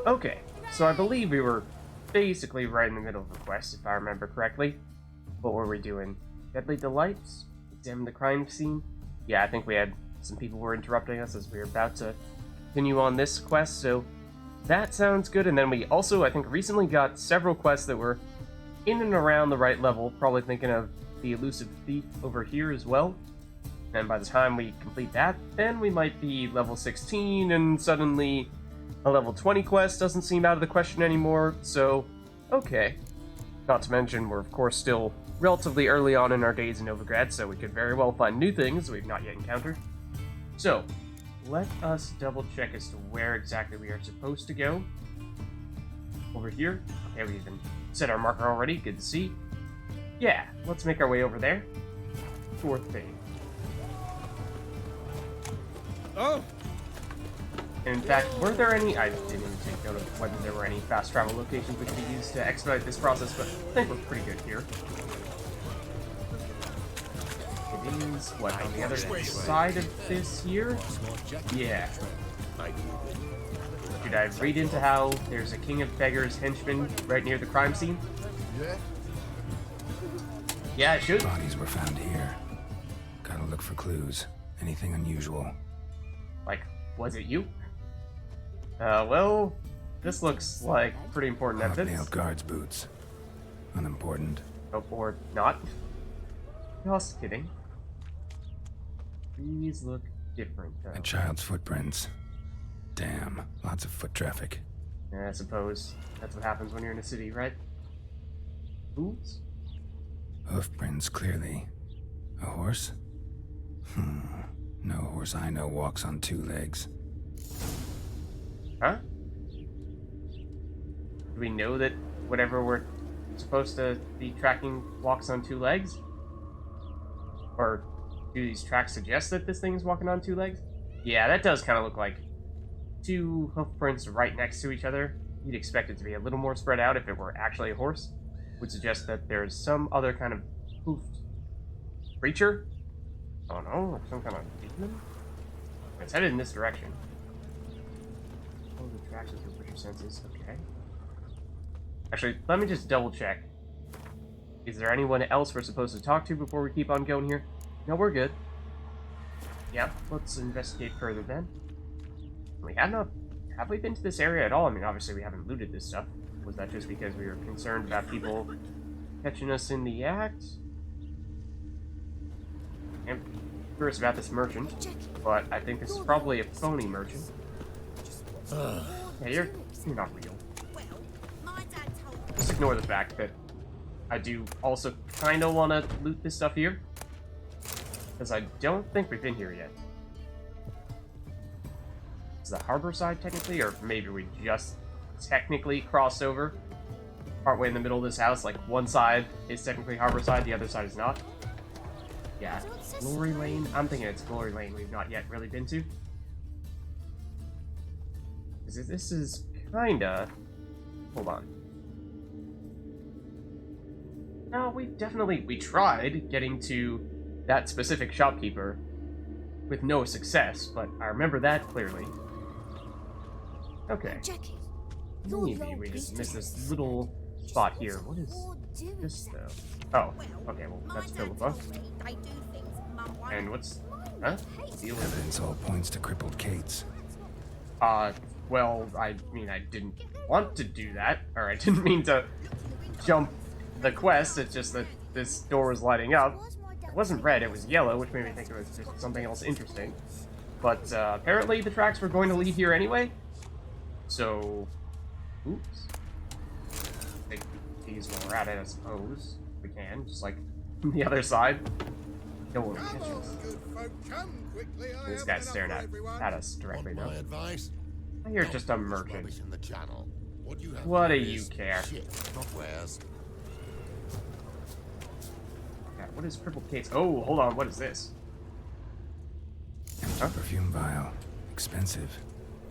Okay, so I believe we were basically right in the middle of the quest, if I remember correctly. What were we doing? Deadly Delights? Examine the crime scene? Yeah, I think we had some people were interrupting us as we were about to continue on this quest, so that sounds good. And then we also, I think, recently got several quests that were in and around the right level, probably thinking of the Elusive Thief over here as well. And by the time we complete that, then we might be level 16, and suddenly a level 20 quest doesn't seem out of the question anymore, so okay. Not to mention, we're of course still relatively early on in our days in Novigrad, so we could very well find new things we've not yet encountered. So, let us double check as to where exactly we are supposed to go. Over here. Okay, we even set our marker already, good to see. Yeah, let's make our way over there. Sure thing. Oh! In fact, were there any... I didn't even take note of whether there were any fast travel locations we could use to expedite this process, but I think we're pretty good here. It is, what, on the other side of this here? Yeah. Should I read into how there's a king of beggars henchman right near the crime scene? Yeah, I should. Bodies were found here. Gotta look for clues. Anything unusual. Like, was it you? Well, this looks like pretty important evidence. Nailed guards' boots. Unimportant. Oh, or not. Just kidding. These look different, though. A child's footprints. Damn, lots of foot traffic. I suppose that's what happens when you're in a city, right? Hooves? Hoof prints, clearly. A horse? No horse I know walks on two legs. Huh? Do we know that whatever we're supposed to be tracking walks on two legs? Or do these tracks suggest that this thing is walking on two legs? Yeah, that does kind of look like two hoof prints right next to each other. You'd expect it to be a little more spread out if it were actually a horse. Would suggest that there's some other kind of hoofed creature. Oh no, like some kind of demon? It's headed in this direction. Oh, the tracks with your your senses, okay. Actually, let me just double check. Is there anyone else we're supposed to talk to before we keep on going here? No, we're good. Yep, let's investigate further then. Have we been to this area at all? I mean, obviously we haven't looted this stuff. Was that just because we were concerned about people catching us in the act? I'm curious about this merchant, but I think this is probably a phony merchant. Yeah, you're not real. Just ignore the fact that I do also kind of want to loot this stuff here, because I don't think we've been here yet. Is the harbor side technically, or maybe we just technically crossed over partway in the middle of this house? Like, one side is technically harbor side, the other side is not. Yeah, Glory Lane. I'm thinking it's Glory Lane we've not yet really been to. Because this is kinda... Hold on. No, we tried getting to that specific shopkeeper with no success, but I remember that clearly. Okay. Maybe we just missed this little spot here. What is this, though? Oh, okay, well, that's Philippa. And what's... Huh? Deal with Evidence all points to crippled Kate's. Well, I mean, I didn't want to do that, or I didn't mean to jump the quest, it's just that this door was lighting up. It wasn't red, it was yellow, which made me think it was just something else interesting. But, apparently the tracks were going to lead here anyway. So... Oops. Take these while we're at it, I suppose. We can, just like the other side. No one will catch us. This guy's staring at us directly now. You're just a merchant. What do you care? Yeah, what is crippled Kate's? Oh, hold on, what is this? Empty perfume vial. Expensive.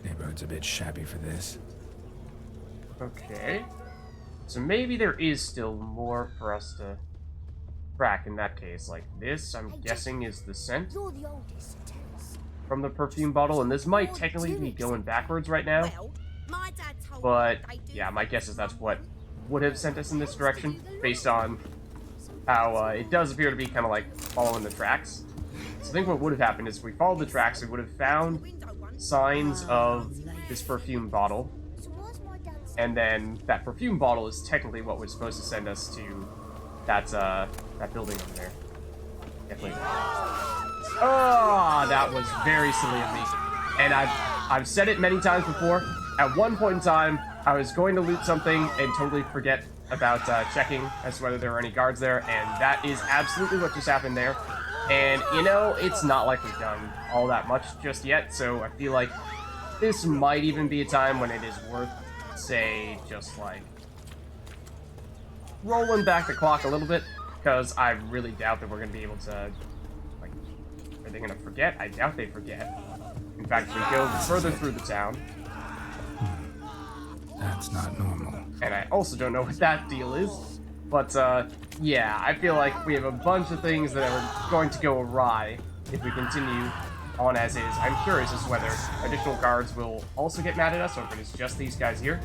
Neighborhood's a bit shabby for this. Okay. So maybe there is still more for us to track in that case. Like this, I'm guessing, is the scent from the perfume bottle, and this might technically be going backwards right now. But yeah, my guess is that's what would have sent us in this direction, based on how it does appear to be kind of like following the tracks. So I think what would have happened is if we followed the tracks, we would have found signs of this perfume bottle, and then that perfume bottle is technically what was supposed to send us to that building over there. Definitely. Oh, that was very silly of me. And I've said it many times before. At one point in time, I was going to loot something and totally forget about checking as to whether there were any guards there, and that is absolutely what just happened there. And, you know, it's not like we've done all that much just yet, so I feel like this might even be a time when it is worth, say, just, like, rolling back the clock a little bit, because I really doubt that we're going to be able to, like, are they going to forget? I doubt they forget. In fact, if we go further through the town... That's not normal. And I also don't know what that deal is. But, yeah, I feel like we have a bunch of things that are going to go awry if we continue on as is. I'm curious as to whether additional guards will also get mad at us, or if it is just these guys here.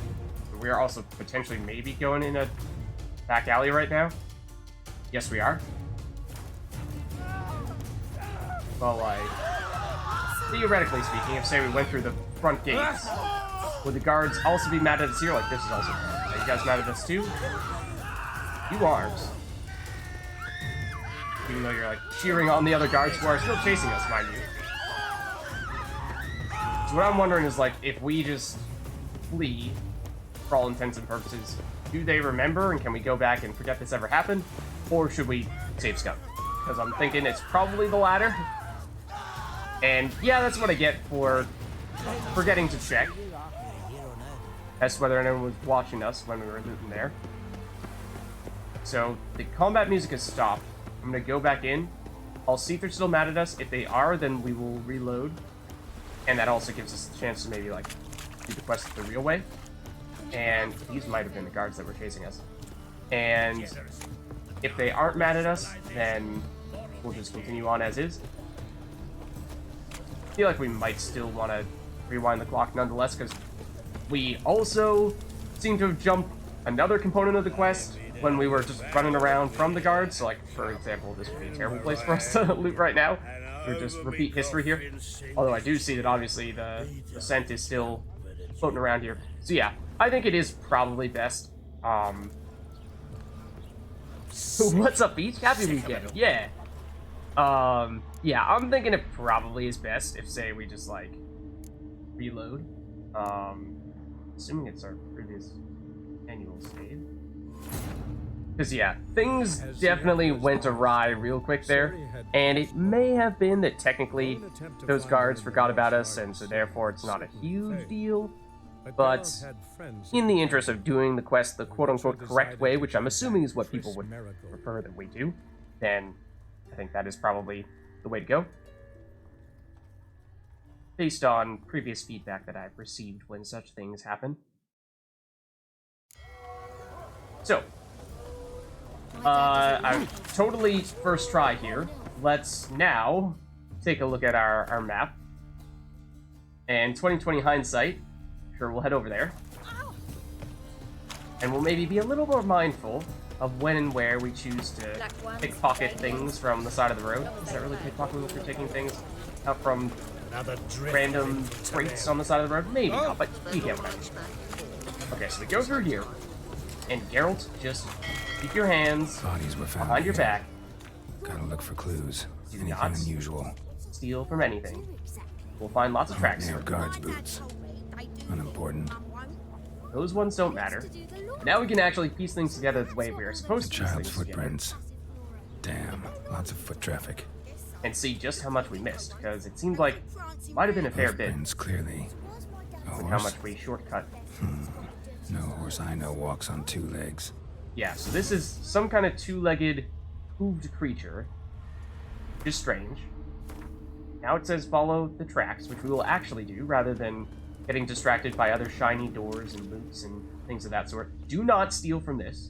We are also potentially maybe going in a back alley right now. Yes, we are. Well, like, theoretically speaking, if, say, we went through the front gates, would the guards also be mad at us here? Like, this is also... Are you guys mad at us too? You aren't. Even though you're, like, cheering on the other guards who are still chasing us, mind you. So what I'm wondering is, like, if we just flee, for all intents and purposes, do they remember, and can we go back and forget this ever happened? Or should we save Scum? Because I'm thinking it's probably the latter. And, yeah, that's what I get for forgetting to check as to whether anyone was watching us when we were looting there. So, the combat music has stopped. I'm gonna go back in. I'll see if they're still mad at us. If they are, then we will reload. And that also gives us a chance to maybe, like, do the quest the real way. And these might have been the guards that were chasing us. And if they aren't mad at us, then we'll just continue on as is. I feel like we might still want to rewind the clock nonetheless, because we also seem to have jumped another component of the quest when we were just running around from the guards. So, like, for example, this would be a terrible place for us to loot right now. Or just repeat history here. Although I do see that, obviously, the scent is still floating around here. So, yeah, I think it is probably best. What's up, Beach? Happy weekend. Yeah. Yeah, I'm thinking it probably is best if, say, we just, like, reload. Assuming it's our previous annual save. Because, yeah, things definitely went awry real quick there, and it may have been that technically those guards forgot about us, and so therefore it's not a huge deal, but in the interest of doing the quest the quote-unquote correct way, which I'm assuming is what people would prefer that we do, then I think that is probably the way to go, based on previous feedback that I've received when such things happen. So, I'm totally first try here. Let's now take a look at our map. And 2020 hindsight, sure, we'll head over there. And we'll maybe be a little more mindful of when and where we choose to pickpocket things from the side of the road. Is that really pickpocketing if you're taking things out from random crates on the side of the road? Maybe not, but you get what I mean. Okay, so we go through here. And Geralt, just keep your hands behind your back. Gotta look for clues. Do Anything not unusual. steal from anything. We'll find lots of tracks Near here. guards' boots. Unimportant. Those ones don't matter. Now we can actually piece things together the way we are supposed to piece Child's things together. footprints. Damn, lots of foot traffic. And see just how much we missed, because it seemed like it might have been a fair bit. Footprints, clearly. A Look how horse? much we shortcut. No horse I know walks on two legs. Yeah, so this is some kind of two-legged, hooved creature. Which is strange. Now it says follow the tracks, which we will actually do, rather than getting distracted by other shiny doors and boots and things of that sort. Do not steal from this.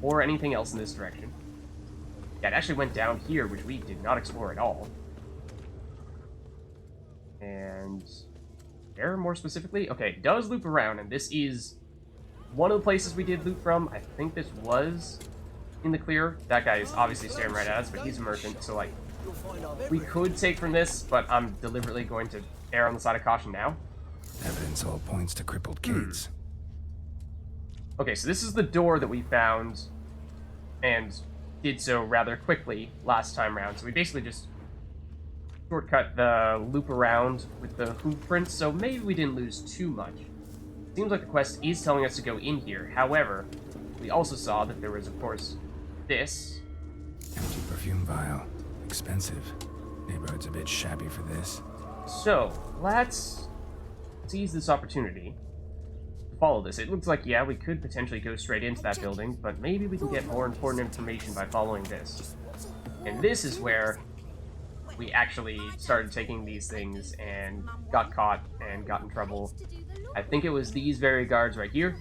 Or anything else in this direction. Yeah, it actually went down here, which we did not explore at all. And where, more specifically? Okay, it does loop around, and this is one of the places we did loot from. I think this was in the clear. That guy is obviously staring right at us, but he's a merchant, so, like, we could take from this, but I'm deliberately going to err on the side of caution now. Evidence all points to crippled kids. Okay, so this is the door that we found, and did so rather quickly last time round. So we basically just shortcut the loop around with the hoof prints, so maybe we didn't lose too much. Seems like the quest is telling us to go in here. However, we also saw that there was, of course, this. Empty perfume vial. Expensive. Neighborhood's a bit shabby for this. So, let's seize this opportunity to follow this. It looks like, yeah, we could potentially go straight into that building, but maybe we can get more important information by following this. And this is where we actually started taking these things and got caught and got in trouble. I think it was these very guards right here.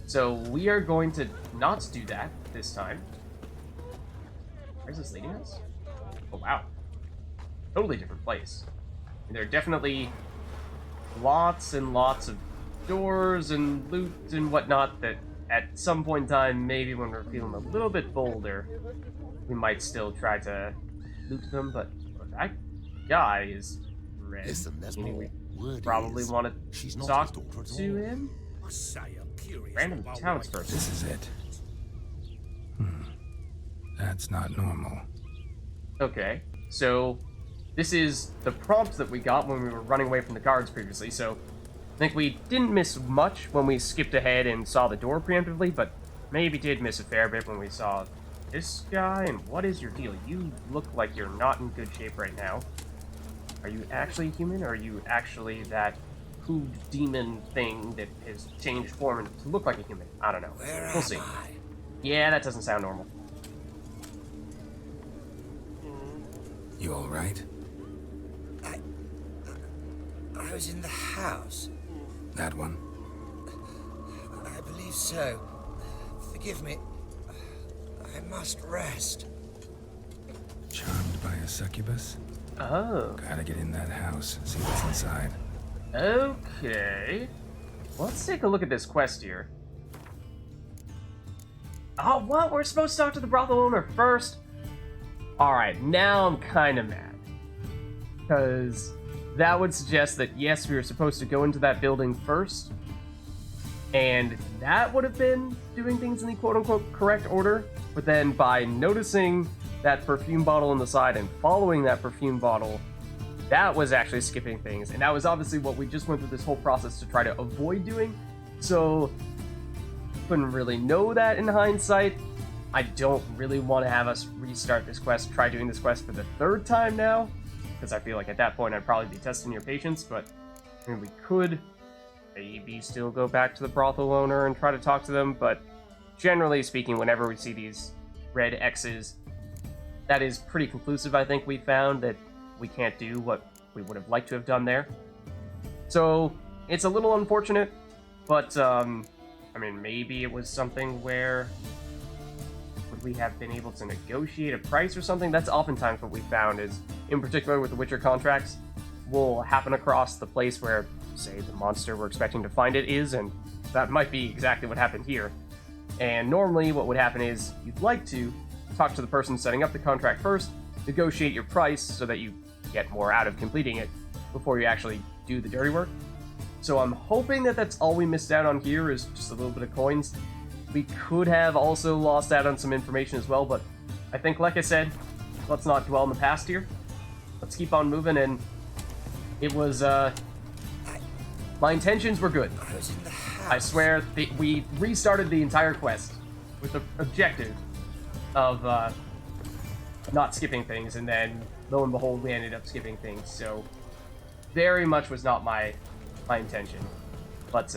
So we are going to not do that this time. Where's this leading us? Oh, wow. Totally different place. And there are definitely lots and lots of doors and loot and whatnot that at some point in time, maybe when we're feeling a little bit bolder, we might still try to loot them, but that guy is red. Listen, there's more. Probably want to talk to him. Random townsperson. This is it. That's not normal. Okay, so this is the prompt that we got when we were running away from the guards previously, so I think we didn't miss much when we skipped ahead and saw the door preemptively, but maybe did miss a fair bit when we saw this guy. And what is your deal? You look like you're not in good shape right now. Are you actually human, or are you actually that hood demon thing that has changed form and to look like a human? I don't know. We'll see. Yeah, that doesn't sound normal. You all right? I was in the house. That one? I believe so. Forgive me. I must rest. Charmed by a succubus? Oh. Gotta get in that house, see what's inside. Okay. Let's take a look at this quest here. Oh, what? We're supposed to talk to the brothel owner first? Alright, now I'm kind of mad. Because that would suggest that, yes, we were supposed to go into that building first. And that would have been doing things in the quote-unquote correct order. But then by noticing that perfume bottle on the side and following that perfume bottle, that was actually skipping things. And that was obviously what we just went through this whole process to try to avoid doing. So, couldn't really know that in hindsight. I don't really want to have us restart this quest, try doing this quest for the third time now, because I feel like at that point I'd probably be testing your patience, but I mean, we could maybe still go back to the brothel owner and try to talk to them, but generally speaking, whenever we see these red X's, that is pretty conclusive. I think we found that we can't do what we would have liked to have done there. So, it's a little unfortunate, but, I mean, maybe it was something where we have been able to negotiate a price or something. That's oftentimes what we found is, in particular with the Witcher contracts, will happen across the place where, say, the monster we're expecting to find it is, and that might be exactly what happened here. And normally what would happen is you'd like to talk to the person setting up the contract first, negotiate your price so that you get more out of completing it before you actually do the dirty work. So I'm hoping that that's all we missed out on here is just a little bit of coins. We could have also lost out on some information as well, but I think, like I said, let's not dwell in the past here. Let's keep on moving, and it was, my intentions were good. I was in the house. I swear, we restarted the entire quest with the objective of, not skipping things, and then, lo and behold, we ended up skipping things, so very much was not my intention. But,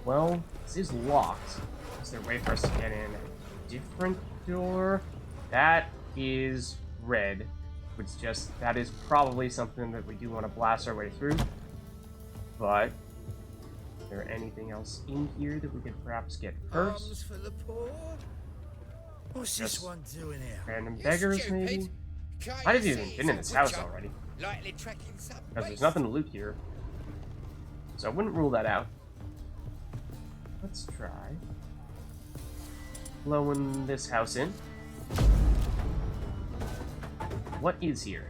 well, this is locked. Is there a way for us to get in a different door? That is red. Which just, that is probably something that we do want to blast our way through. But, is there anything else in here that we could perhaps get first? Arms for the poor? What's this one doing here? Random beggars, maybe? Might have even been in this house already. Because there's nothing to loot here. So I wouldn't rule that out. Let's try blowing this house in. What is here?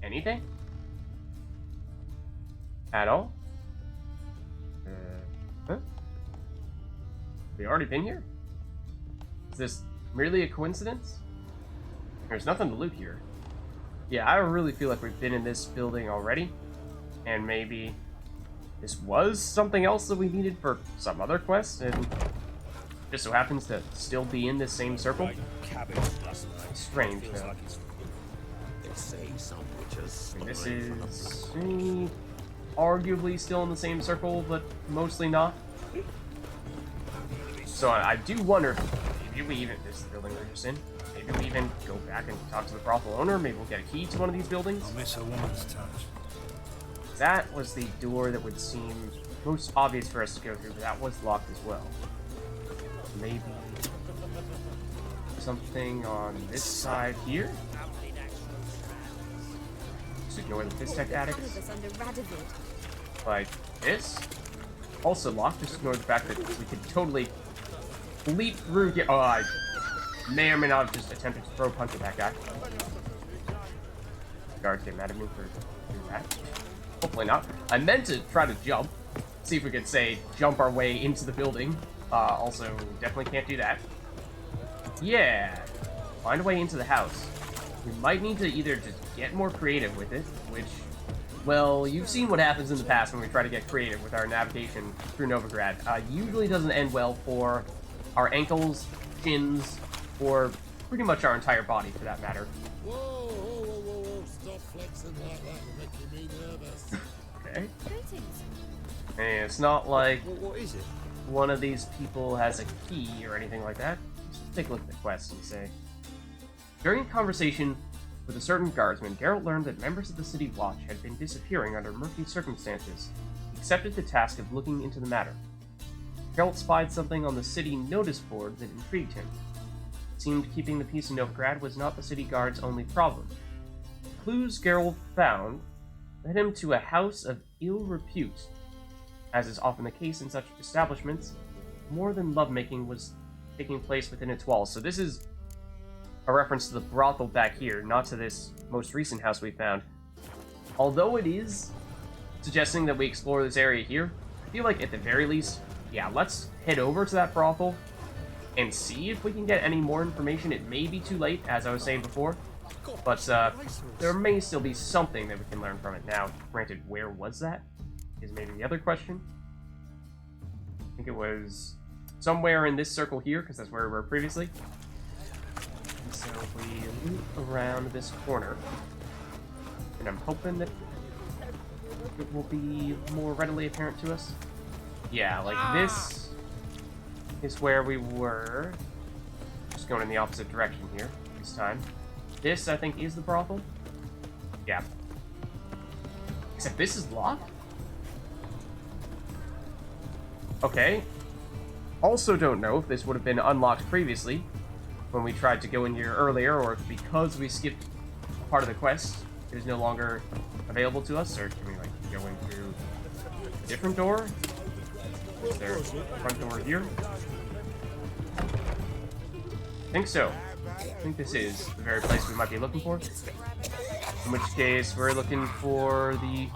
Anything? At all? Huh? We already been here? Is this merely a coincidence? There's nothing to loot here. Yeah, I really feel like we've been in this building already. And maybe this was something else that we needed for some other quest, and just so happens to still be in this same circle. Strange, though. And this is arguably still in the same circle, but mostly not. So I do wonder, maybe we even, this is the building we're just in, maybe we even go back and talk to the brothel owner, maybe we'll get a key to one of these buildings. I'll miss a woman's touch. That was the door that would seem most obvious for us to go through, but that was locked as well. Maybe something on this side here? Just ignore the Fiztech addicts. Like this? Also locked, just ignore the fact that we could totally leap through here. Oh, I may or may not have just attempted to throw a punch at that guy. Guards get mad at me for doing that. Hopefully not. I meant to try to jump. See if we could, say, jump our way into the building. Also, definitely can't do that. Yeah. Find a way into the house. We might need to either just get more creative with it, which, well, you've seen what happens in the past when we try to get creative with our navigation through Novigrad. Usually doesn't end well for our ankles, shins, or pretty much our entire body, for that matter. Whoa, stop flexing like that, making me nervous. Okay. And it's not like What is it? one of these people has a key or anything like that. Just take a look at the quest and say. During a conversation with a certain guardsman, Geralt learned that members of the City Watch had been disappearing under murky circumstances. He accepted the task of looking into the matter. Geralt spied something on the city notice board that intrigued him. It seemed keeping the peace in Novigrad was not the city guard's only problem. The clues Geralt found led him to a house of ill repute. As is often the case in such establishments, more than lovemaking was taking place within its walls. So this is a reference to the brothel back here, not to this most recent house we found. Although it is suggesting that we explore this area here, I feel like at the very least, yeah, let's head over to that brothel and see if we can get any more information. It may be too late, as I was saying before, but there may still be something that we can learn from it. Now, granted, where was that? Is maybe the other question. I think it was somewhere in this circle here, because that's where we were previously. And so if we loop around this corner, and I'm hoping that it will be more readily apparent to us. Yeah, like this is where we were. Just going in the opposite direction here this time. This, I think, is the brothel. Yeah. Except this is locked? Okay. Also don't know if this would have been unlocked previously when we tried to go in here earlier, or if because we skipped part of the quest, it is no longer available to us, or can we, like, go in through a different door? Is there a front door here? I think so. I think this is the very place we might be looking for. In which case, we're looking for the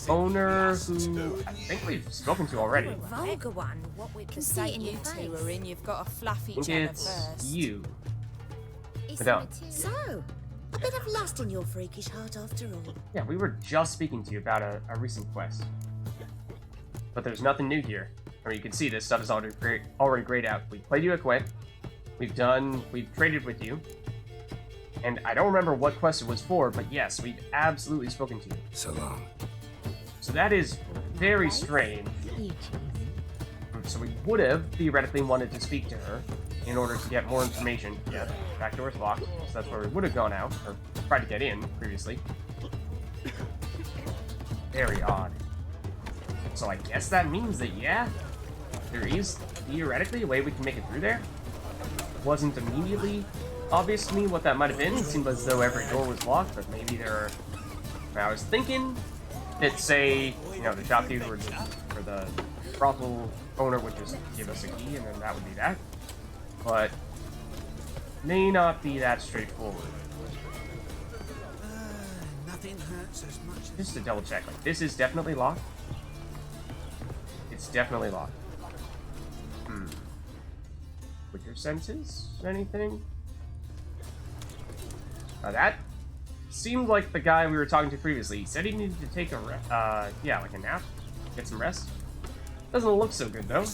owner who I think we've spoken to already. Vulgar one. What we can say you two are in. You've got to fluff I each think other it's first. you. Madame. So, a bit of lust in your freakish heart after all. Yeah, we were just speaking to you about a recent quest. But there's nothing new here. I mean, you can see this stuff is already grayed out. We played you a quest. We've traded with you. And I don't remember what quest it was for, but yes, we've absolutely spoken to you. So long. So that is very strange. So we would have theoretically wanted to speak to her in order to get more information. Yeah, back door is locked, so that's where we would have gone out, or tried to get in previously. Very odd. So I guess that means that, yeah, there is theoretically a way we can make it through there. Wasn't immediately obvious to me what that might have been. It seemed as though every door was locked, but maybe there are... I was thinking that say, you know, the shopkeeper or the brothel owner would just give us a key, and then that would be that. But may not be that straightforward. Nothing hurts as much as... Just to double check, like, this is definitely locked. It's definitely locked. With your senses, anything? That seemed like the guy we were talking to previously. He said he needed to take a yeah, like a nap, get some rest. Doesn't look so good though.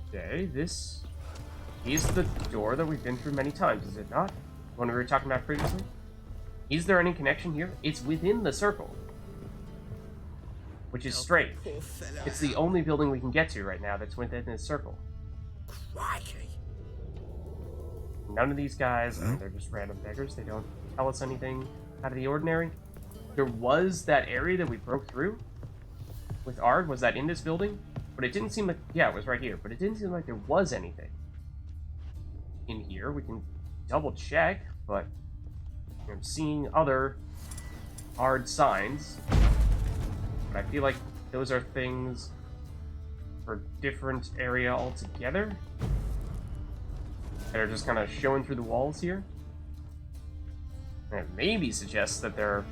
Okay, this is the door that we've been through many times, is it not? One we were talking about previously. Is there any connection here? It's within the circle, which is strange. Poor fella. It's the only building we can get to right now that's within this circle. Crikey. None of these guys, I mean, they're just random beggars. They don't tell us anything out of the ordinary. There was that area that we broke through with Ard. Was that in this building? But it didn't seem like... Yeah, it was right here. But it didn't seem like there was anything in here. We can double check, but I'm seeing other Ard signs. But I feel like those are things for different area altogether. That are just kind of showing through the walls here. And it maybe suggests that there are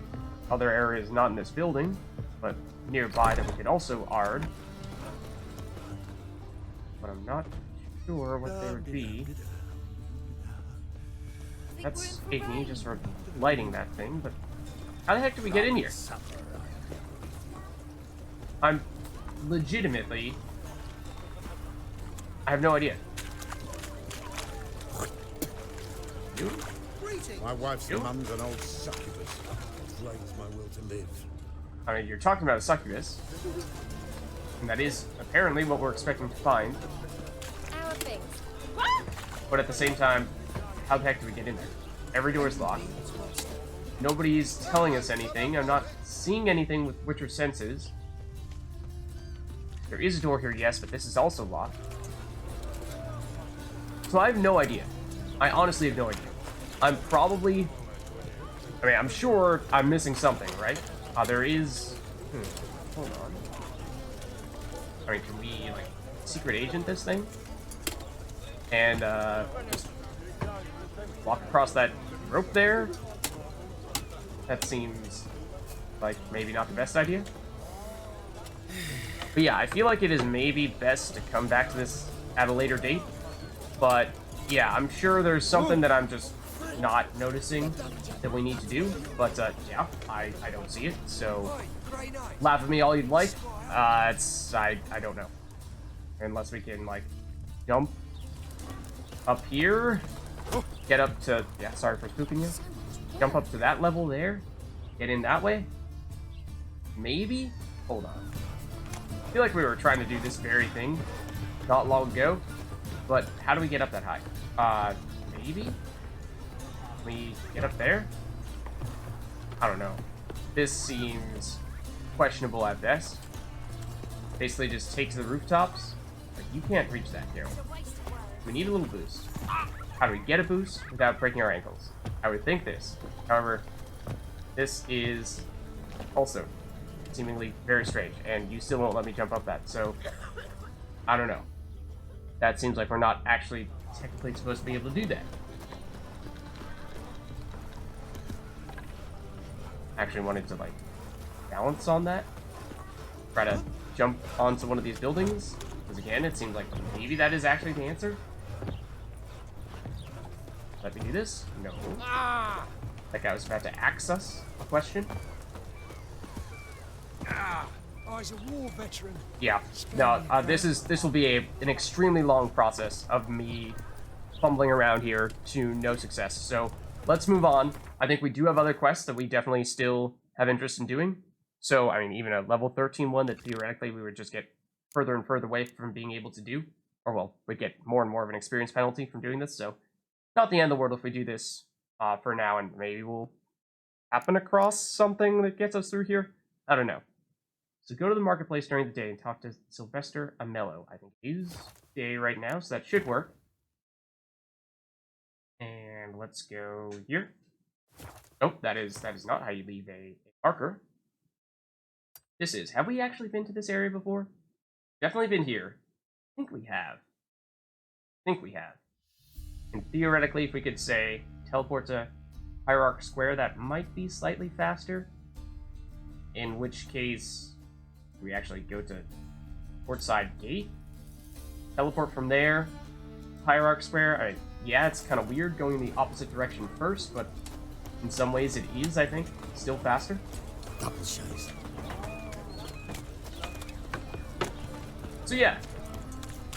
other areas not in this building, but nearby that we could also Ard. But I'm not sure what they would be. That's Igni just sort of lighting that thing, but how the heck did we get in here? I'm legitimately... I have no idea. You? My wife's mum's an old succubus. Drains my will to live. I mean, you're talking about a succubus. And that is apparently what we're expecting to find. Our things. But at the same time, how the heck do we get in there? Every door is locked. Nobody's telling us anything. I'm not seeing anything with Witcher senses. There is a door here, yes, but this is also locked. So I have no idea. I honestly have no idea. I'm probably... I mean, I'm sure I'm missing something, right? There is... Hold on. I mean, can we, like, secret agent this thing? And, just walk across that rope there? That seems like maybe not the best idea. But yeah, I feel like it is maybe best to come back to this at a later date. But yeah, I'm sure there's something that I'm just not noticing that we need to do. But yeah, I don't see it. So laugh at me all you'd like. I don't know. Unless we can like jump up here, get up to, yeah, sorry for spooking you. Jump up to that level there, get in that way. Maybe? Hold on. I feel like we were trying to do this very thing not long ago, but how do we get up that high? Maybe? Can we get up there? I don't know. This seems questionable at best. Basically just take to the rooftops. Like, you can't reach that, Carol. We need a little boost. How do we get a boost without breaking our ankles? I would think this. However, this is also seemingly very strange, and you still won't let me jump up that, so I don't know. That seems like we're not actually technically supposed to be able to do that. I actually wanted to, like, balance on that. Try to jump onto one of these buildings, because again, it seems like maybe that is actually the answer. Let me do this? No. Like I was about to axe us a question. Oh, he's a war veteran. Yeah. No, this will be an extremely long process of me fumbling around here to no success. So let's move on. I think we do have other quests that we definitely still have interest in doing. So, I mean, even a level 13 one that theoretically we would just get further and further away from being able to do. Or, well, we'd get more and more of an experience penalty from doing this, so not the end of the world if we do this for now, and maybe we'll happen across something that gets us through here. I don't know. So go to the marketplace during the day and talk to Sylvester Amello. I think it is day right now, so that should work. And let's go here. Nope, that is not how you leave a marker. This is. Have we actually been to this area before? Definitely been here. I think we have. And theoretically, if we could say teleport to Hierarch Square, that might be slightly faster. In which case, we actually go to Portside Gate, teleport from there, Hierarch Square. I mean, yeah, it's kind of weird going the opposite direction first, but in some ways it is, I think, still faster. Double shows. So yeah,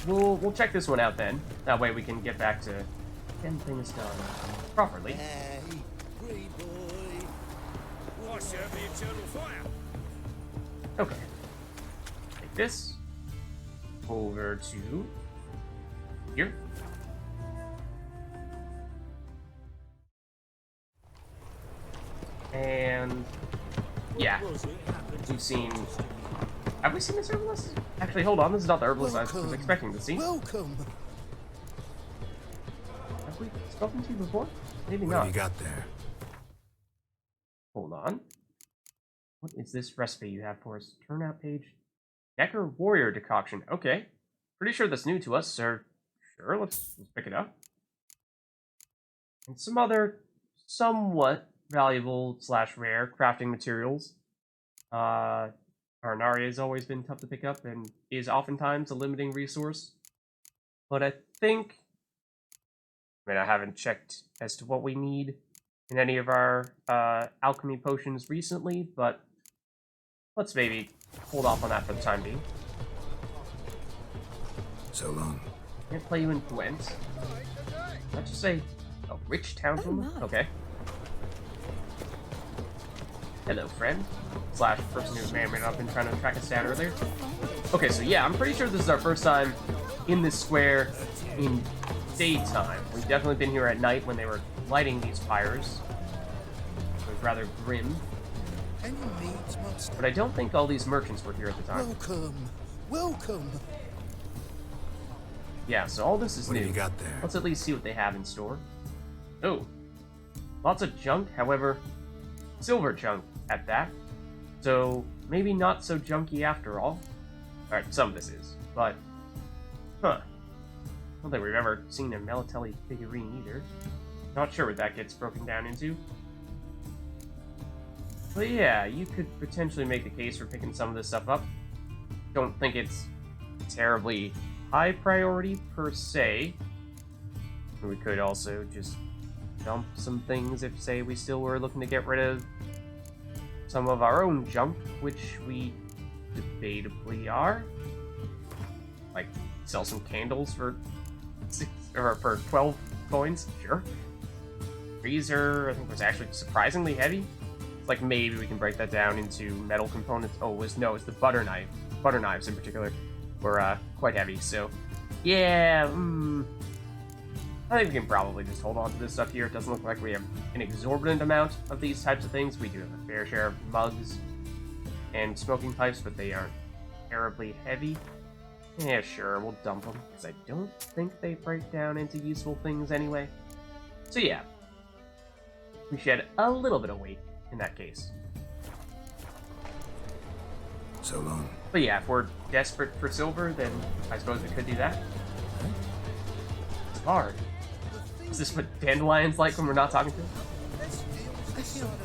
we'll check this one out then. That way we can get back to getting things done properly. Hey, green boy. I serve the eternal fire. Okay. Take this over to here. And yeah, we've seen. Have we seen this herbalist? Actually, hold on. This is not the herbalist I was Welcome. expecting to see. Welcome. Have we spoken to you before? Maybe What not. have you got there? Hold on. What is this recipe you have for us? Turnout page. Necker Warrior decoction. Okay. Pretty sure that's new to us, sir. Sure, let's pick it up. And some other somewhat valuable / rare crafting materials. Arnaria has always been tough to pick up and is oftentimes a limiting resource. But I think... I mean, I haven't checked as to what we need in any of our alchemy potions recently, but let's maybe hold off on that for the time being. So long. Can't play you in Gwent. Let's just say a rich townswoman? Oh, no. Okay. Hello, friend. / person who may or may not have been trying to track us down earlier. Okay, so yeah, I'm pretty sure this is our first time in this square in daytime. We've definitely been here at night when they were lighting these pyres. It was rather grim. Any needs, monster? But I don't think all these merchants were here at the time. Welcome. Welcome. Yeah, so all this is What new. have you got there? Let's at least see what they have in store. Oh, lots of junk, however, silver junk at that. So maybe not so junky after all. Alright, some of this is, but... Huh. I don't think we've ever seen a Melatelli figurine either. Not sure what that gets broken down into. But yeah, you could potentially make the case for picking some of this stuff up. Don't think it's terribly high priority per se. We could also just dump some things if, say, we still were looking to get rid of some of our own junk, which we debatably are. Like, sell some candles for 12 coins, sure. Freezer, I think, was actually surprisingly heavy. It's like maybe we can break that down into metal components. Oh, it's the butter knife. Butter knives in particular were quite heavy. So, yeah, I think we can probably just hold on to this stuff here. It doesn't look like we have an exorbitant amount of these types of things. We do have a fair share of mugs and smoking pipes, but they aren't terribly heavy. Yeah, sure, we'll dump them, because I don't think they break down into useful things anyway. So yeah, we shed a little bit of weight in that case. So long. But yeah, if we're desperate for silver, then I suppose we could do that. It's hard. Is this what Dandelion's like when we're not talking to him?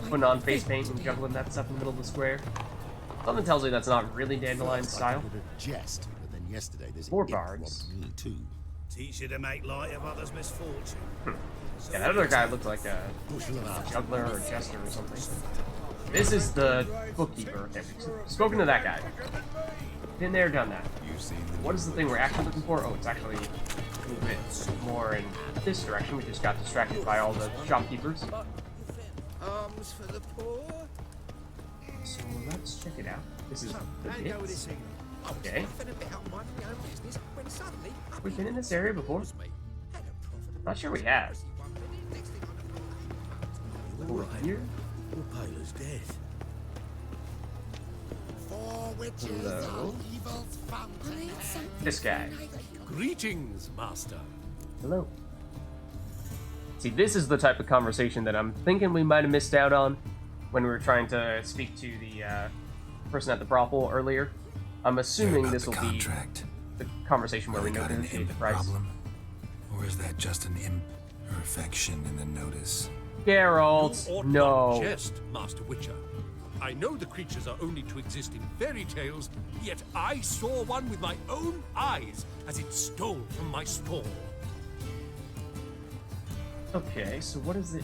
Putting on face paint and juggling that stuff in the middle of the square. Something tells me that's not really Dandelion's style. Jest, but then yesterday there's More an imp bards. robbed me too. Teach you to make light of others' misfortune. Yeah, that other guy looked like a juggler or jester or something. This is the bookkeeper. Okay, we've spoken to that guy. Been there, done that. What is the thing we're actually looking for? Oh, it's actually a little bit more in this direction. We just got distracted by all the shopkeepers. Arms for the poor. So let's check it out. This is the How go with this Vids. thing? Okay. Nothing about minding your own business when suddenly We've been in this area before. Not sure we have. Over here? Your Paler's dead. For witches Hello. are evil's fountain. This guy. Greetings, Master. Hello. See, this is the type of conversation that I'm thinking we might have missed out on when we were trying to speak to the person at the brothel earlier. I'm assuming this will be the conversation where we negotiate the price. Problem? Or is that just an imperfection in the notice? Geralt, You ought no. not jest, Master Witcher. I know the creatures are only to exist in fairy tales, yet I saw one with my own eyes as it stole from my stall. Okay, so what does the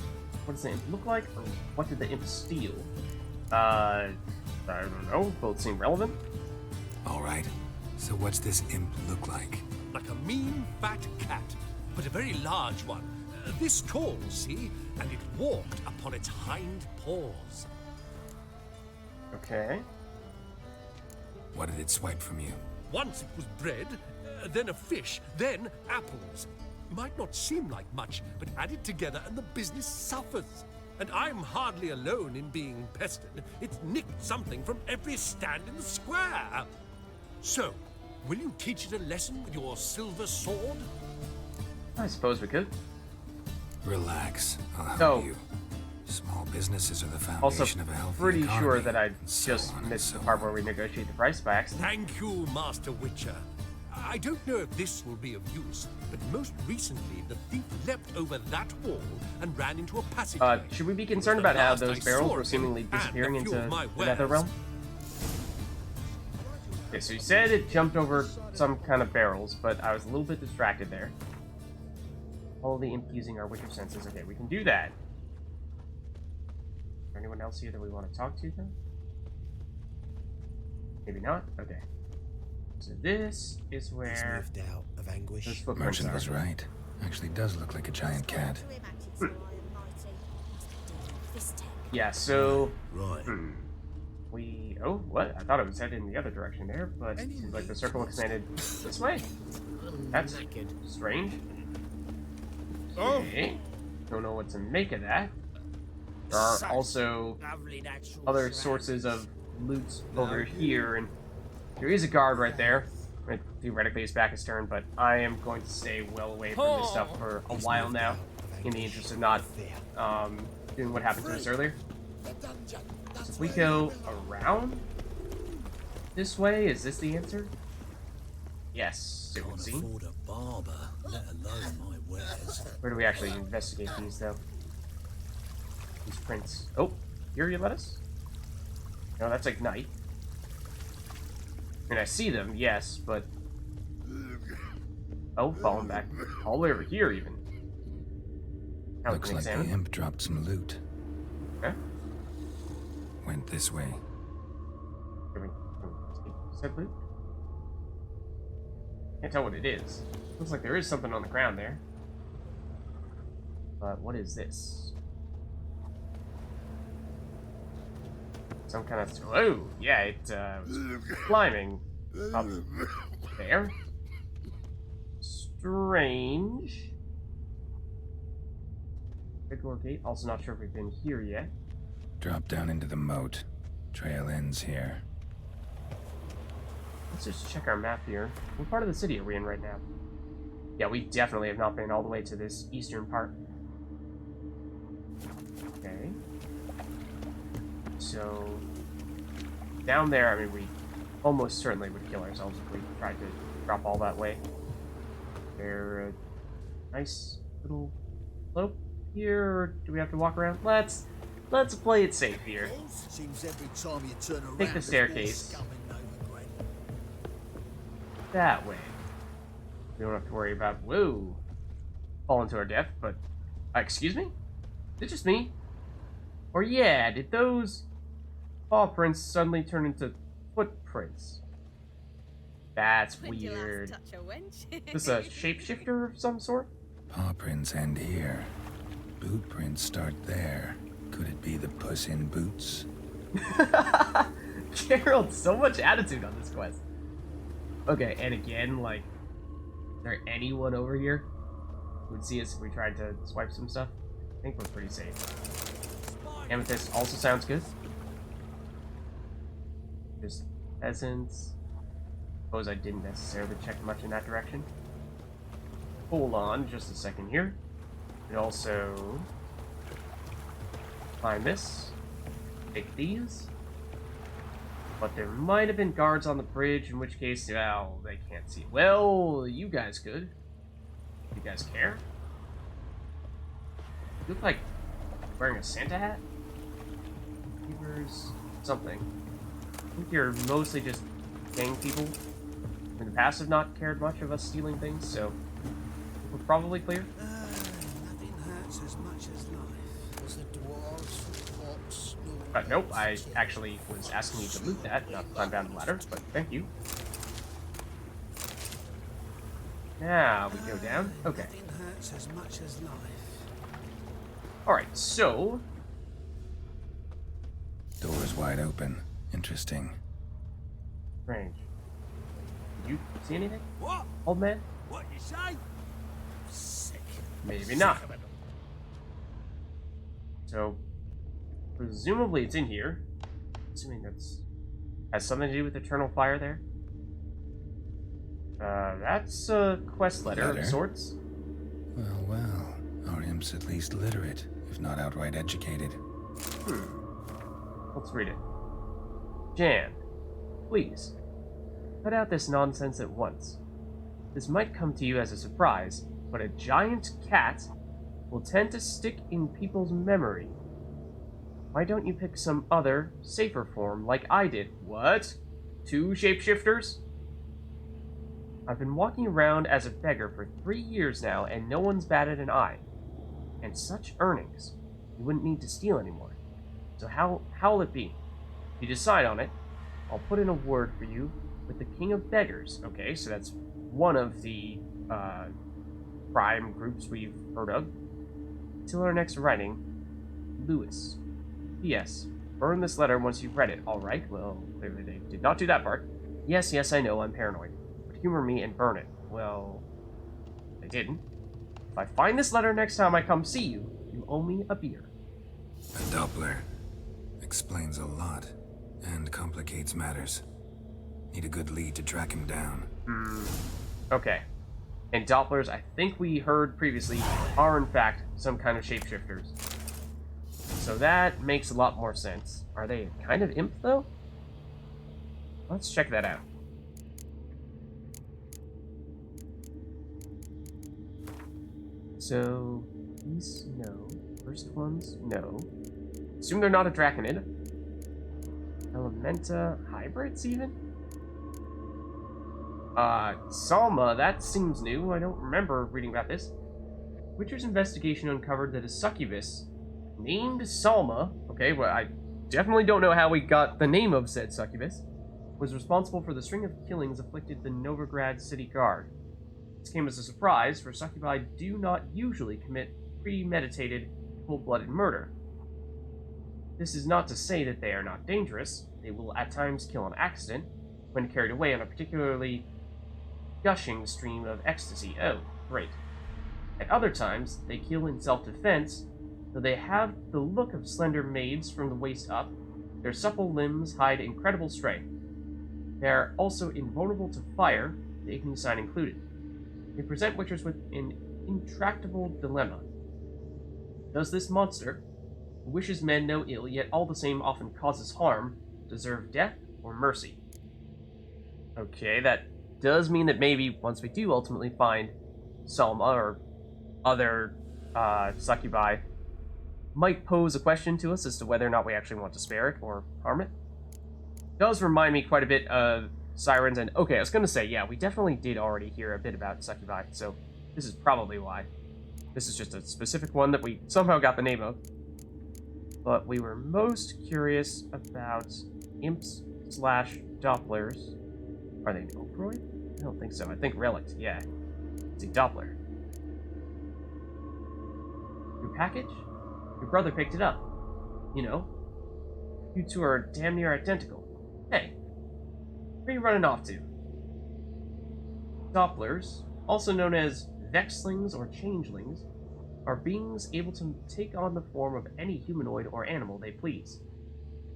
imp look like, or what did the imp steal? I don't know. Both seem relevant. All right. So what's this imp look like? Like a mean, fat cat, but a very large one. This tall, see? And it walked upon its hind paws. Okay. What did it swipe from you? Once it was bread, then a fish, then apples. Might not seem like much, but added together and the business suffers. And I'm hardly alone in being pestered. It's nicked something from every stand in the square. So, will you teach it a lesson with your silver sword? I suppose we could. Relax. I'll help So, you. Small businesses are the Also, foundation of a healthy pretty economy. sure that I and so just on and missed so the part on. where we negotiate the price by accident. Thank you, Master Witcher. I don't know if this will be of use, but most recently the thief leapt over that wall and ran into a passageway. Should we be It was concerned the about how last those I barrels saw were of him seemingly and disappearing a into few of my the Nether wares. realm? Okay, so you said it jumped over some kind of barrels, but I was a little bit distracted there. Follow the imp using our Witcher senses. Okay, we can do that. Is there anyone else here that we want to talk to, then? Maybe not? Okay. So this is where Sniffed out of anguish. those footprints Merchant are. was right. Actually does look like a giant cat. Yeah, so... Right. We... Oh, what? I thought it was headed in the other direction there, but it seems like the circle expanded this way. That's strange. Okay. Don't know what to make of that. There are also other sources of loot over here, and there is a guard right there. Theoretically, his back is turned, but I am going to stay well away from this stuff for a while now, in the interest of not doing what happened to us earlier. If we go around this way, is this the answer? Yes, it would Can't seem. afford a barber, let alone my wares. Where do we actually investigate these, though? These prints. Oh, here you let us? No, that's Ignite. I mean, I see them, yes, but... Oh, falling back all the way over here, even. Now we Looks can like the examine. imp dropped some loot. Okay. Went this way. Can we take said loot? Can't tell what it is. Looks like there is something on the ground there. But what is this? Some kind of... Oh, yeah, it was climbing up there. Strange. Big door gate. Also not sure if we've been here yet. Drop down into the moat. Trail ends here. Let's just check our map here. What part of the city are we in right now? Yeah, we definitely have not been all the way to this eastern part. Okay. So, down there, I mean, we almost certainly would kill ourselves if we tried to drop all that way. There, nice little slope here, or do we have to walk around? Let's play it safe here. Seems every time you turn around, Take the there's staircase. more scum in Novigrad. That way. We don't have to worry about, whoa, falling to our death, but, excuse me? Is it just me? Or yeah, did those paw prints suddenly turn into footprints? That's weird. Is this a shapeshifter of some sort? Paw prints end here. Boot prints start there. Could it be the Puss in Boots? Gerald, so much attitude on this quest. Okay, and again, like, is there anyone over here who would see us if we tried to swipe some stuff? I think we're pretty safe. Amethyst also sounds good. Just peasants. Suppose I didn't necessarily check much in that direction. Hold on just a second here. We also find this. Take these. But there might have been guards on the bridge, in which case, well, they can't see. Well, you guys could. You guys care? You look like wearing a Santa hat? Keepers, something. I think you're mostly just gang people. In the past have not cared much of us stealing things, so we're probably clear. Nothing hurts as much as life. Was the dwarves, orcs, Nope, I actually was asking you to loot that, not climb down the ladder, but thank you. Now we go down. Okay. Nothing hurts as much as life. Alright, so... Door's wide open. Interesting. Strange. Did you see anything, What? old man? What you say? Sick. Maybe not. So, presumably it's in here. Assuming that's... has something to do with Eternal Fire there. That's a quest letter of sorts. Well, well. Our imp's at least literate, if not outright educated. Let's read it. Jan, please, cut out this nonsense at once. This might come to you as a surprise, but a giant cat will tend to stick in people's memory. Why don't you pick some other, safer form like I did? What? 2 shapeshifters? I've been walking around as a beggar for 3 years now, and no one's batted an eye. And such earnings. You wouldn't need to steal anymore. So how'll it be? If you decide on it, I'll put in a word for you with the King of Beggars. Okay, so that's one of the crime groups we've heard of. Till our next writing, Lewis. P.S. Burn this letter once you've read it. Alright, well, clearly they did not do that part. Yes, I know, I'm paranoid. But humor me and burn it. Well, they didn't. If I find this letter next time I come see you, you owe me a beer. A Doppler. Explains a lot, and complicates matters. Need a good lead to track him down. Okay. And Dopplers, I think we heard previously, are in fact some kind of shapeshifters. So that makes a lot more sense. Are they kind of imp, though? Let's check that out. So, these, no. First ones, no. Assume they're not a Draconid. Elementa hybrids, even? Salma, that seems new. I don't remember reading about this. Witcher's investigation uncovered that a succubus named Salma, okay, well, I definitely don't know how we got the name of said succubus, was responsible for the string of killings afflicted the Novigrad city guard. This came as a surprise, for succubi do not usually commit premeditated, cold-blooded murder. This is not to say that they are not dangerous. They will at times kill on accident, when carried away on a particularly gushing stream of ecstasy. Oh, great. At other times, they kill in self-defense, though they have the look of slender maids from the waist up. Their supple limbs hide incredible strength. They are also invulnerable to fire, the igni sign included. They present Witchers with an intractable dilemma. Does this monster, who wishes men no ill, yet all the same often causes harm, deserve death or mercy? Okay, that does mean that maybe once we do ultimately find Salma or other succubi, might pose a question to us as to whether or not we actually want to spare it or harm it. Does remind me quite a bit of Sirens, and okay, I was gonna say, yeah, we definitely did already hear a bit about succubi, so this is probably why. This is just a specific one that we somehow got the name of. But we were most curious about imps slash Dopplers. Are they Oproid? I don't think so. I think Relict, yeah. It's a Doppler. Your package? Your brother picked it up. You know, you two are damn near identical. Hey, where are you running off to? Dopplers, also known as Vexlings or Changelings, are beings able to take on the form of any humanoid or animal they please.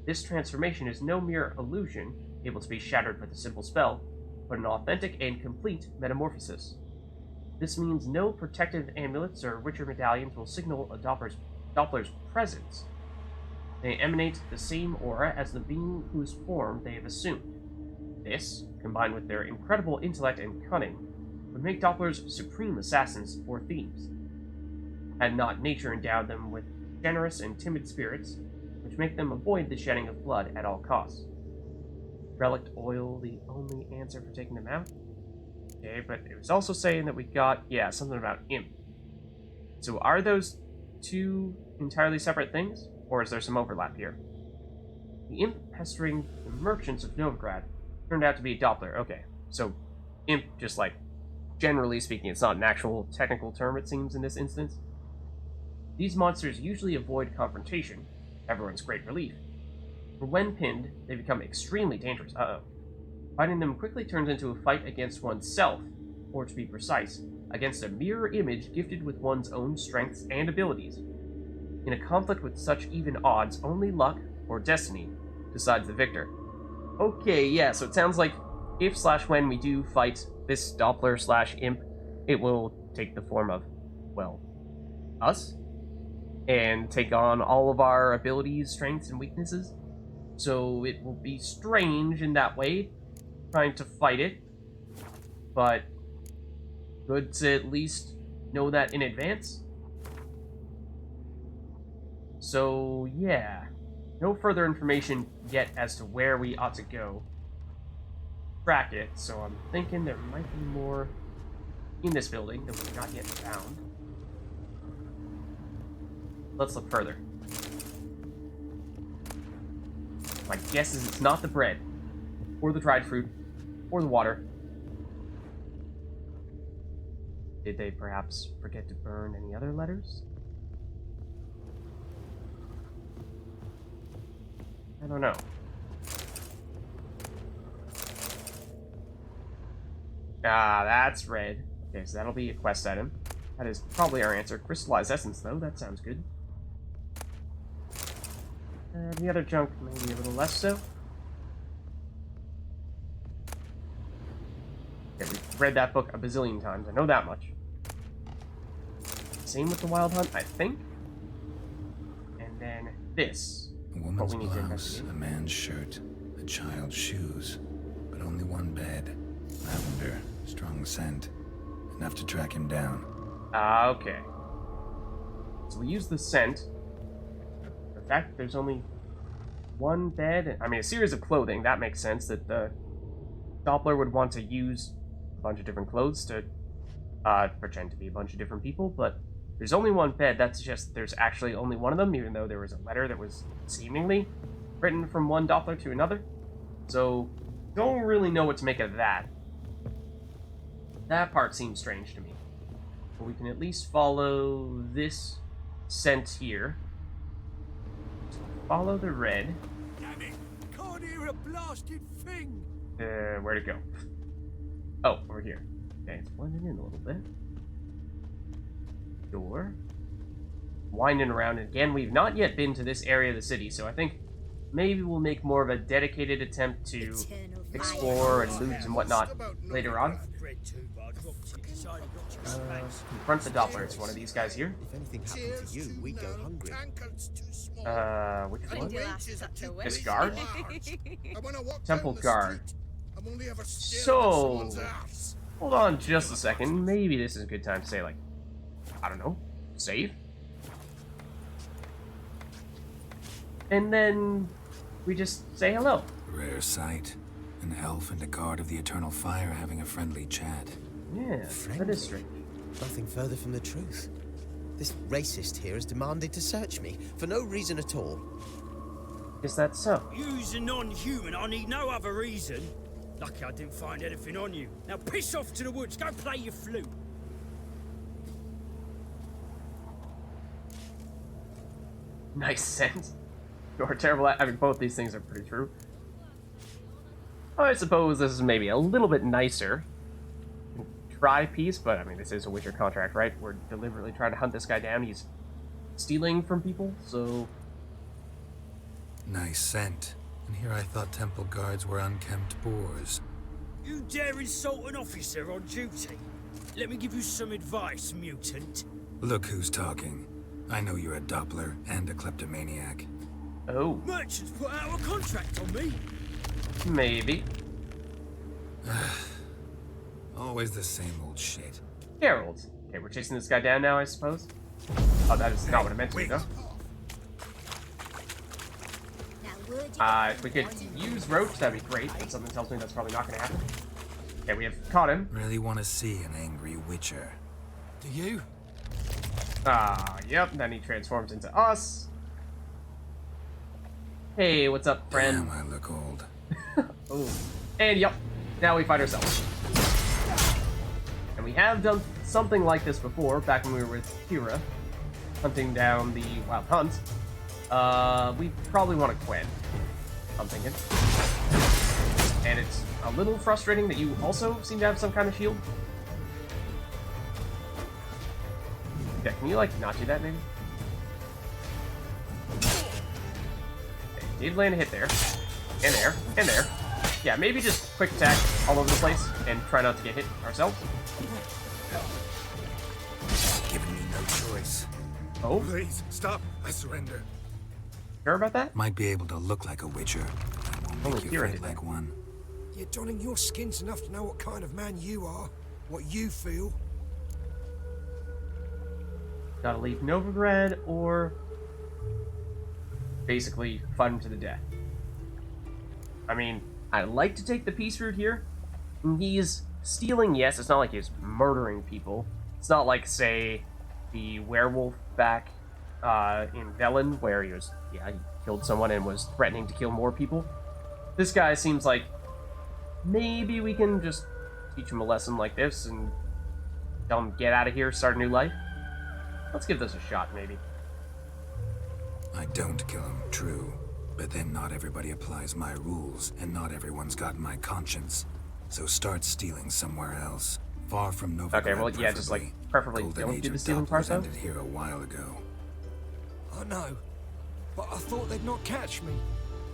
This transformation is no mere illusion, able to be shattered with a simple spell, but an authentic and complete metamorphosis. This means no protective amulets or richer medallions will signal a Doppler's presence. They emanate the same aura as the being whose form they have assumed. This, combined with their incredible intellect and cunning, would make Dopplers supreme assassins or thieves. Had not nature endowed them with generous and timid spirits, which make them avoid the shedding of blood at all costs. Relic oil the only answer for taking them out? Okay, but it was also saying that we got, yeah, something about imp. So are those two entirely separate things? Or is there some overlap here? The imp pestering the merchants of Novigrad turned out to be a Doppler. Okay, so imp, just like, generally speaking, it's not an actual technical term, it seems, in this instance. These monsters usually avoid confrontation, everyone's great relief. For when pinned, they become extremely dangerous. Fighting them quickly turns into a fight against oneself, or to be precise, against a mirror image gifted with one's own strengths and abilities. In a conflict with such even odds, only luck, or destiny, decides the victor. Okay, yeah, so it sounds like if/when we do fight this Doppler/imp, it will take the form of, well, us? And take on all of our abilities, strengths, and weaknesses. So it will be strange in that way, trying to fight it, but good to at least know that in advance. So, yeah. No further information yet as to where we ought to go. Track it, so I'm thinking there might be more in this building that we've not yet found. Let's look further. My guess is it's not the bread, or the dried fruit, or the water. Did they perhaps forget to burn any other letters? I don't know. Ah, that's red. Okay, so that'll be a quest item. That is probably our answer. Crystallized essence, though. That sounds good. The other junk, maybe a little less so. Yeah, we've read that book a bazillion times. I know that much. Same with the Wild Hunt, I think. And then this. A woman's blouse, a man's shirt, a child's shoes, but only one bed. Lavender, strong scent, enough to track him down. Ah, okay. So we use the scent. The fact that there's only one bed, I mean, a series of clothing, that makes sense that the Doppler would want to use a bunch of different clothes to pretend to be a bunch of different people, but there's only one bed. That's just, there's actually only one of them, even though there was a letter that was seemingly written from one Doppler to another. So, don't really know what to make of that. That part seems strange to me. But we can at least follow this scent here. So follow the red. Damn it! Can't hear a blasted thing! Where'd it go? Oh, over here. Okay, it's blending in a little bit. Door. Winding around. Again, we've not yet been to this area of the city, so I think maybe we'll make more of a dedicated attempt to explore and loot and whatnot later on. Confront the Doppler. It's one of these guys here. If anything happened to you, we'd go hungry. Which one? This guard? Temple guard. So, hold on just a second. Maybe this is a good time to say, like, I don't know, save? And then we just say hello. Rare sight. An elf and a guard of the Eternal Fire having a friendly chat. Yeah, that is strange. Nothing further from the truth. This racist here has demanded to search me for no reason at all. Is that so? You's a non-human. I need no other reason. Lucky I didn't find anything on you. Now piss off to the woods. Go play your flute. Nice sense. You're terrible at... I mean, both these things are pretty true. I suppose this is maybe a little bit nicer. Try piece, but I mean, this is a Witcher contract, right? We're deliberately trying to hunt this guy down. He's stealing from people, so... Nice scent. And here I thought temple guards were unkempt boors. You dare insult an officer on duty? Let me give you some advice, mutant. Look who's talking. I know you're a Doppler and a kleptomaniac. Oh, Merchants put out a contract on me. maybe. Always the same old shit. Harold. Okay, we're chasing this guy down now, I suppose. Oh, that is not what I meant to do, though. If we could use Roach, that'd be great, but something tells me that's probably not going to happen. Okay, we have caught him. Really want to see an angry witcher. Do you? Yep, then he transforms into us. Hey, what's up, friend? Damn, I look old. Oh. And yep, now we find ourselves. And we have done something like this before, back when we were with Kira, hunting down the Wild Hunt. We probably want to Quen, I'm thinking. And it's a little frustrating that you also seem to have some kind of shield. Yeah, can you, like, not do that, maybe? Okay, did land a hit there. And there. And there. Yeah, maybe just quick attack all over the place and try not to get hit ourselves. Giving me no choice. Oh, Please, stop. I surrender. sure about that? Might be able to look like a witcher. I won't Only make you Kira fight did like that. one. You're donning your skin's enough to know what kind of man you are, what you feel. Gotta leave Novigrad or basically fight him to the death. I mean, I'd like to take the peace route here. He's stealing, yes, it's not like he's murdering people. It's not like, say, the werewolf back in Velen, where he killed someone and was threatening to kill more people. This guy seems like maybe we can just teach him a lesson like this and tell him get out of here, start a new life. Let's give this a shot, maybe. I don't kill him, true. But then not everybody applies my rules, and not everyone's got my conscience. So start stealing somewhere else. Far from Novigrad, Okay, well, yeah, just, like, preferably Golden don't Age do the of stealing part, Dopplers though. ended here a while ago. I know, but I thought they'd not catch me.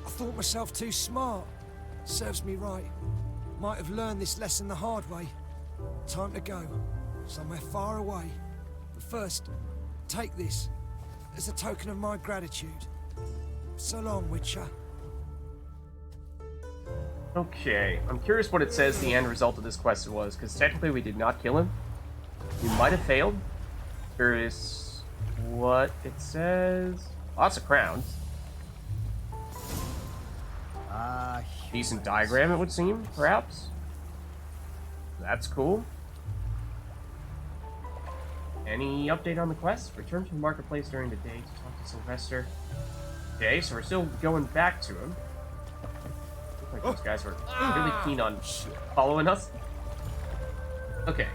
I thought myself too smart. Serves me right. Might have learned this lesson the hard way. Time to go. Somewhere far away. But first, take this as a token of my gratitude. So long, Witcher. Okay, I'm curious what it says the end result of this quest was, because technically we did not kill him. We might have failed. Curious what it says. Lots of crowns. Decent diagram, it would seem, perhaps. That's cool. Any update on the quest? Return to the marketplace during the day to talk to Sylvester. Okay, so we're still going back to him. Looks like those guys were really keen on following us. Okay.